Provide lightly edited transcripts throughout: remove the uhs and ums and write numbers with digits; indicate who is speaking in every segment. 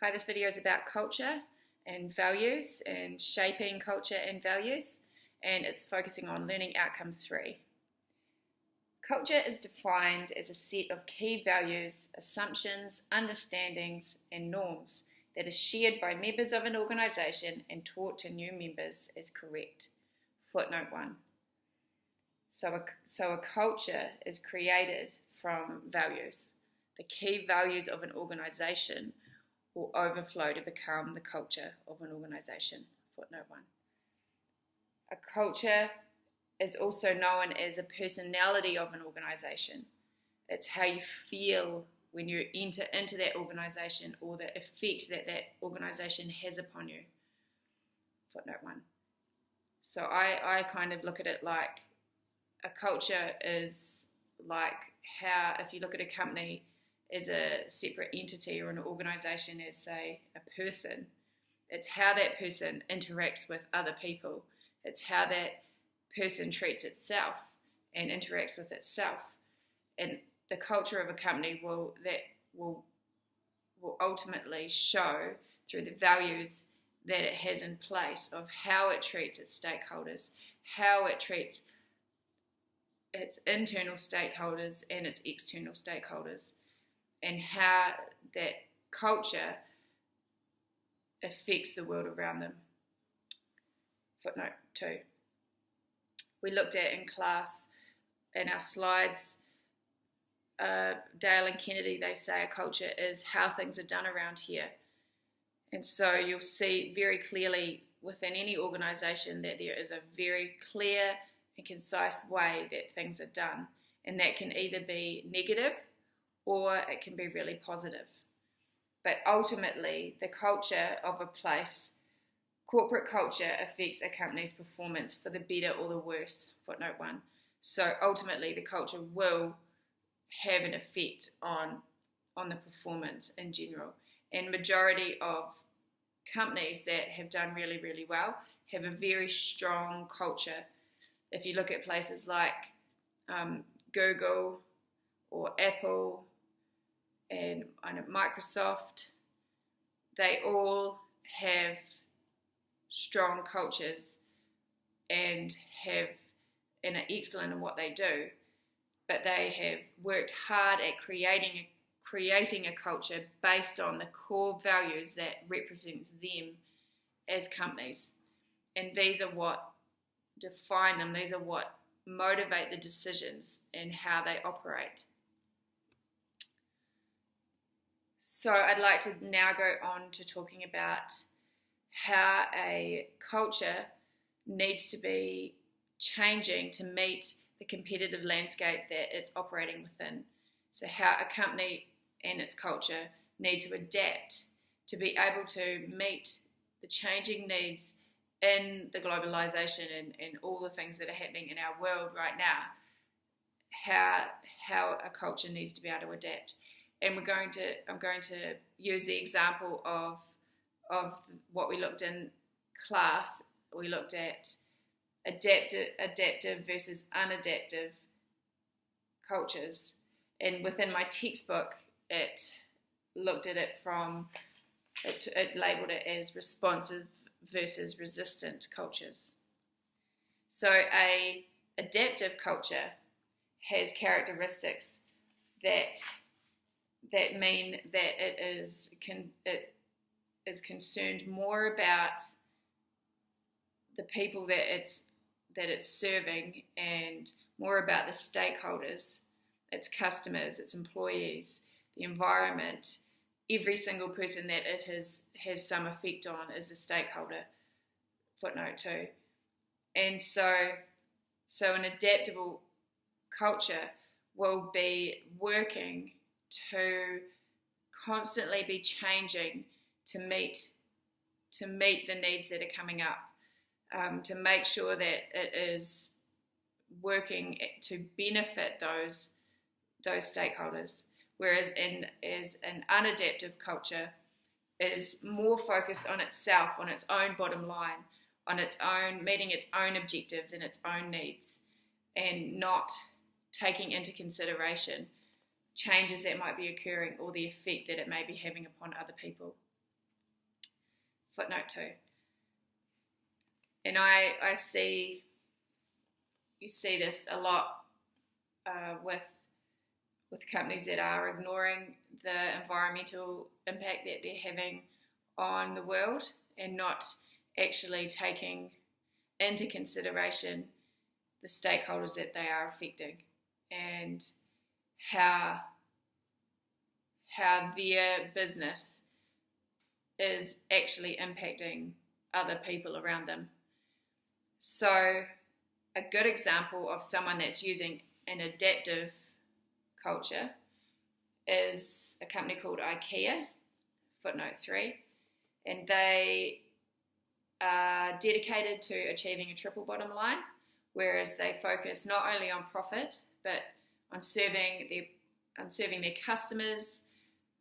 Speaker 1: Hi, this video is about culture and values and shaping culture and values, and it's focusing on learning outcome 3. Culture is defined as a set of key values, assumptions, understandings, and norms that are shared by members of an organisation and taught to new members as correct. Footnote 1. So a culture is created from values. The key values of an organisation will overflow to become the culture of an organisation. Footnote 1. A culture is also known as a personality of an organisation. It's how you feel when you enter into that organisation or the effect that that organisation has upon you. Footnote 1. So I kind of look at it like a culture is like how, if you look at a company as a separate entity or an organisation as, say, a person, it's how that person interacts with other people. It's how that person treats itself and interacts with itself. And the culture of a company will ultimately show through the values that it has in place of how it treats its stakeholders, how it treats its internal stakeholders and its external stakeholders, and how that culture affects the world around them. Footnote 2. We looked at in class, in our slides, Dale and Kennedy, they say a culture is how things are done around here. And so you'll see very clearly within any organisation that there is a very clear and concise way that things are done. And that can either be negative or it can be really positive. But ultimately, the culture of a place, corporate culture, affects a company's performance for the better or the worse. Footnote 1. So ultimately, the culture will have an effect on the performance in general. And majority of companies that have done really, really well have a very strong culture. If you look at places like Google or Apple and Microsoft, they all have strong cultures and are excellent in what they do, but they have worked hard at creating a culture based on the core values that represents them as companies. And these are what define them, these are what motivate the decisions and how they operate. So I'd like to now go on to talking about how a culture needs to be changing to meet the competitive landscape that it's operating within. So how a company and its culture need to adapt to be able to meet the changing needs in the globalization and all the things that are happening in our world right now, how a culture needs to be able to adapt. And I'm going to use the example of what we looked in class. We looked at adaptive versus unadaptive cultures. And within my textbook, it looked at it it labeled it as responsive versus resistant cultures. So a adaptive culture has characteristics that mean that it is concerned more about the people that it's serving and more about the stakeholders, its customers, its employees, the environment. Every single person that it has some effect on is a stakeholder. Footnote 2. And so an adaptable culture will be working to constantly be changing to meet the needs that are coming up, to make sure that it is working to benefit those stakeholders. Whereas as an unadaptive culture is more focused on itself, on its own bottom line, on its own meeting its own objectives and its own needs, and not taking into consideration changes that might be occurring or the effect that it may be having upon other people. footnote 2. And I see, you see this a lot with companies that are ignoring the environmental impact that they're having on the world and not actually taking into consideration the stakeholders that they are affecting and how their business is actually impacting other people around them. So a good example of someone that's using an adaptive culture is a company called IKEA, footnote 3, and they are dedicated to achieving a triple bottom line, whereas they focus not only on profit but on serving their customers,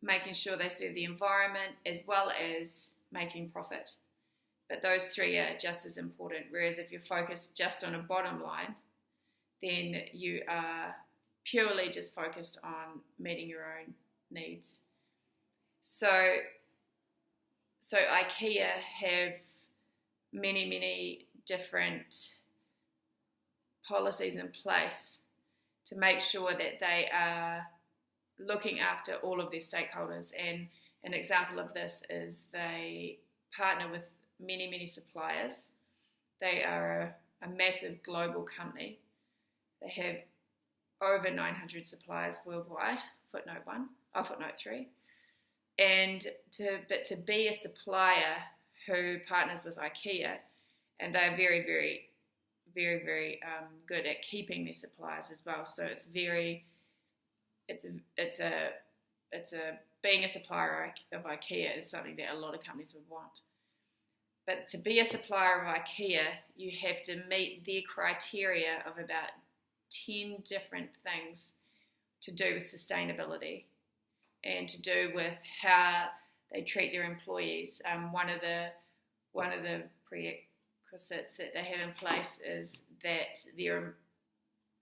Speaker 1: making sure they serve the environment, as well as making profit. But those three are just as important, whereas if you're focused just on a bottom line, then you are purely just focused on meeting your own needs. So IKEA have many different policies in place to make sure that they are looking after all of their stakeholders. And an example of this is they partner with many suppliers. They are a massive global company. They have over 900 suppliers worldwide, footnote 3. And to be a supplier who partners with IKEA, and they're very good at keeping their suppliers as well. So being a supplier of IKEA is something that a lot of companies would want. But to be a supplier of IKEA, you have to meet their criteria of about 10 different things to do with sustainability and to do with how they treat their employees. One of the prerequisites that they have in place is that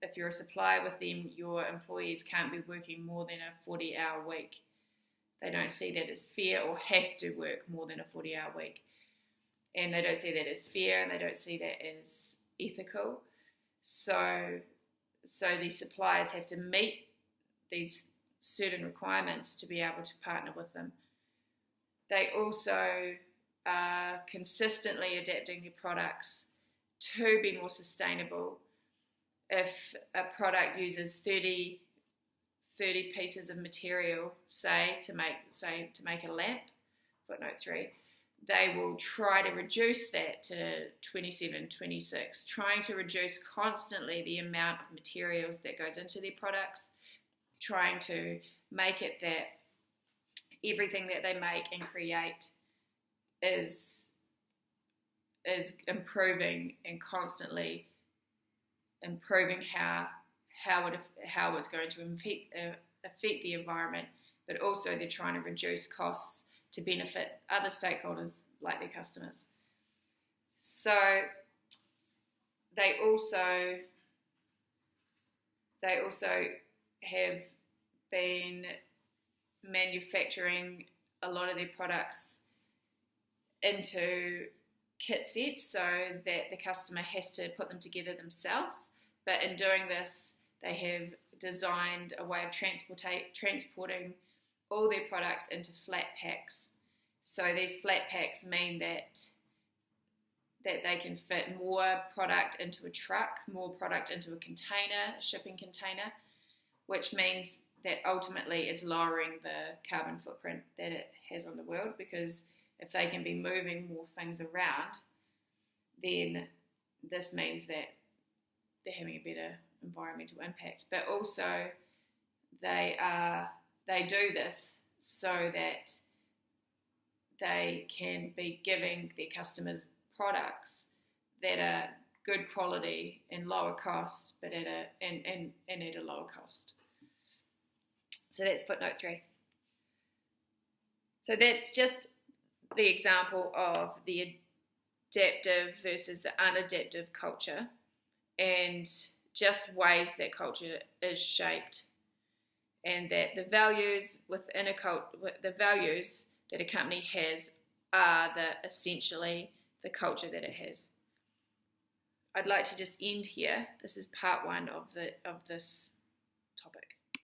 Speaker 1: if you're a supplier with them, your employees can't be working more than a 40-hour week. They don't see that as fair, or have to work more than a 40-hour week. And they don't see that as fair, and they don't see that as ethical. So these suppliers have to meet these certain requirements to be able to partner with them. They also are consistently adapting their products to be more sustainable. If a product uses 30 pieces of material, say to make a lamp, footnote 3, they will try to reduce that to 27, 26, trying to reduce constantly the amount of materials that goes into their products, trying to make it that everything that they make and create is improving and constantly improving how it's going to affect the environment, but also they're trying to reduce costs to benefit other stakeholders like their customers. So they also have been manufacturing a lot of their products into kit sets so that the customer has to put them together themselves. But in doing this, they have designed a way of transporting all their products into flat packs. So these flat packs mean that they can fit more product into a truck, more product into a container, a shipping container, which means that ultimately it's lowering the carbon footprint that it has on the world, because if they can be moving more things around, then this means that they're having a better environmental impact. But also they do this so that they can be giving their customers products that are good quality and lower cost, but at a lower cost. So that's footnote 3. So that's just the example of the adaptive versus the unadaptive culture, and just ways that culture is shaped, and that the values within the values that a company has are essentially the culture that it has. I'd like to just end here. This is part one of this topic.